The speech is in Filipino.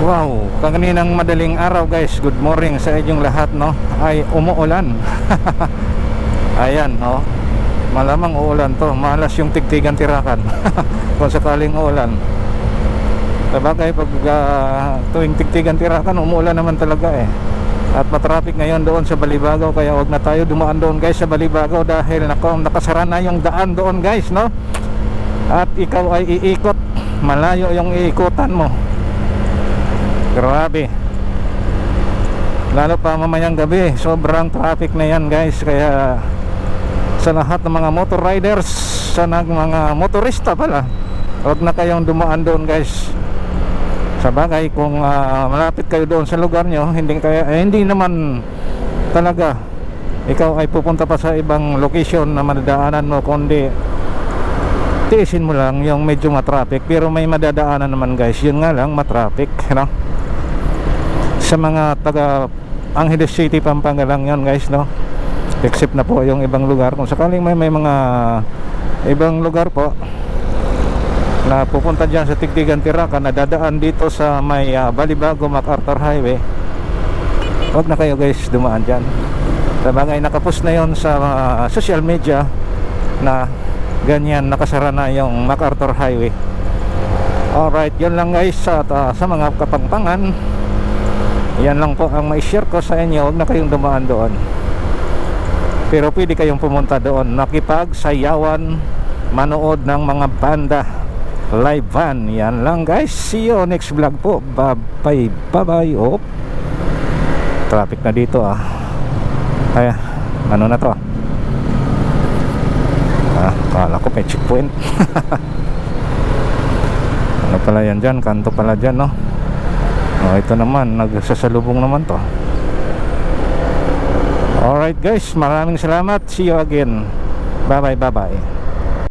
Wow, kaninang madaling araw guys, good morning sa inyong lahat, no? Ay umuulan. Ayan, no? Malamang uulan to, malas yung tigtigan tirakan. Kung sakaling uulan. Sabagay pag tuwing tigtigan tirakan, umuulan naman talaga eh. At matraffic ngayon doon sa Balibago, kaya wag na tayo dumaan doon guys sa Balibago dahil nakasara na yung daan doon guys, no? At ikaw ay iikot, malayo yung iikutan mo. Grabe. Lalo pa mamayang gabi, sobrang traffic na yan guys. Kaya sa lahat ng mga motor riders, sa mga motorista pala, wag na kayong dumaan doon guys. Sabagay kung malapit kayo doon sa lugar nyo, hindi naman talaga ikaw ay pupunta pa sa ibang location na madadaanan mo, kundi tiisin mo lang yung medyo matraffic. Pero may madadaanan naman guys, yun nga lang matraffic, no? Sa mga taga Angeles City, Pampanga lang yun guys, no? Except na po yung ibang lugar. Kung sakaling may mga ibang lugar po na pupunta dyan sa Tigtigan Tirakan, na dadaan dito sa may Balibago MacArthur Highway, wag na kayo guys dumaan dyan. Sabagay nakapost na yon sa social media na ganyan, nakasara na yung MacArthur Highway. Alright, yun lang guys sa mga Kapampangan. Yan lang po ang mai-share ko sa inyo. Huwag na kayong dumaan doon, pero pwede kayong pumunta doon, nakipagsayawan, manood ng mga banda, live band. Yan lang guys, see you next vlog po. Bye bye. Oh, traffic na dito Kaya ano na to, kala ko may checkpoint. Ano pala yan dyan, kanto pala dyan, no? Ito naman, nagsasalubong naman to. Alright guys, maraming salamat. See you again. Bye bye.